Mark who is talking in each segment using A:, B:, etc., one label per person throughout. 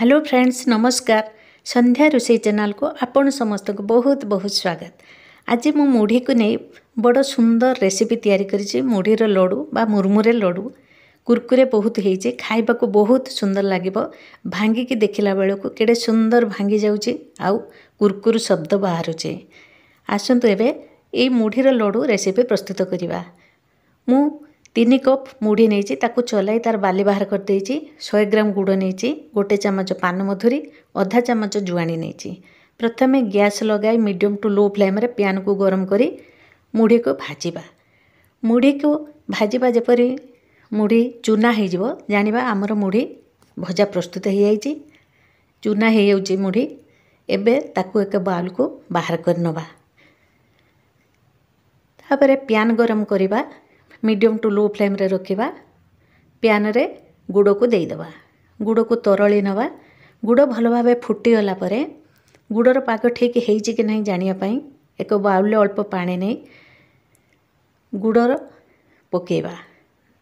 A: Hello friends नमस्कार। संध्या रोषे channel को आपण समस्त को बहुत बहुत स्वागत। आज मु मुढ़ी को नहीं बड़ सुंदर रेसिपी तैयारी करी। मुढ़ीर लड्डू बा मुरमुरे लड्डू कुरकुरे बहुत होइए, खाइबा को बहुत सुंदर लगे। भांगिकी देखला बेलू को केड़े सुंदर भांगी जाउची आउ कुरकुर शब्द बाहरुचे। आसंतु एबे ए मुढ़ीर लड्डू रेसिपी प्रस्तुत करिबा। मु 3 कप मुढ़ी नहीं ताकू चलाई तार बाली बाहर कर देइछि। 100 ग्राम गुड़ नहीं, गोटे चामच पान मधुरी, आधा चामच जुआणी नहीं। प्रथमे गैस लगाई मीडियम टू लो फ्लेम रे पैन को गरम करी मुढ़ी को भाजिबा। मुढ़ी को भाजिबा जेपरी मुढ़ी चूना हो जिवो जानिबा आमर मुढ़ी भजा प्रस्तुत हो जाइछि। चूना हो जाउछि मुढ़ी। एबे ताकू एक बाउल को बाहर कर नबा। तापरे पैन गरम करिबा, मीडियम टू लो फ्लेम रे रखिबा। पैन रे गुड़ को देइदबा। गुड़ को तरली नवा। गुड़ भल भाव फुटी गला परे गुड़र पाग ठीक होइछि कि नहीं जानिया पई एक बाउल अल्प पानी नहीं गुड़र पकेबा।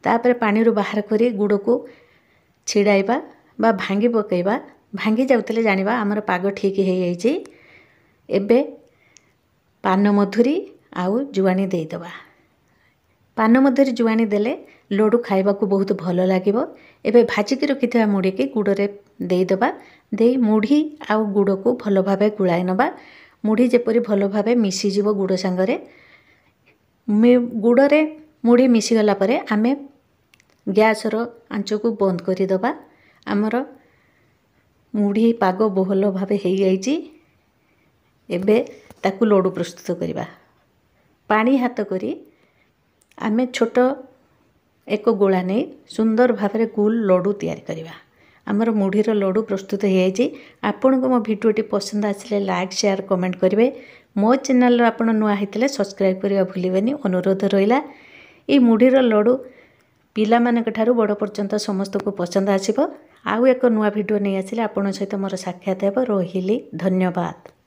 A: तापर पानी रो बाहर करी गुड़ को छिड़ाइबा बा भांगी पकेबा। भांगी जाउतले जानिबा हमर पाग ठीक हो जाइछि। एबे पान मधुरी आउ जुआणी देइदबा। पान मधुरी जुआणी देले लड्डू खाइबा को बहुत भल लागिबो। एबे भाजिकी रखिथिबा मुढ़ी के गुड़ रे देइदबा। देई मुढ़ी आउ गुड़ को भल भाबे गुळाई नबा। मुढ़ी जेपरी भल भाबे मिसी जिवो गुड़ संगरे। गुड़ रे मुढ़ी मिसी गला परे आमे गैस रो आंच को बंद करि दबा। हमर मुढ़ी पाग भल भाबे हेइ जाइछि। एबे ताकू लड्डू प्रस्तुत करिबा। पानी हाथ करी आमे छोट एक गोला नहीं सुंदर भाव में गोल लड्डू तैयारी करवा। आमर मुढ़ीर लड्डू प्रस्तुत हो जाइए। आपण को मो भिडियोटी पसंद आसिले लाइक शेयर कमेंट करेंगे। मो चैनल आपण नुआ होइतले सब्सक्राइब करवा भूलिबेनी अनुरोध रहिला। ये मुढ़ीर लड्डू पिला मानक ठारू बड़ पर्यंत समस्त को पसंद आसिबो। आउ एक नुआ भिडियो नहीं आसिले आपण सहित मोर साक्षात हेबो। रहिली धन्यवाद।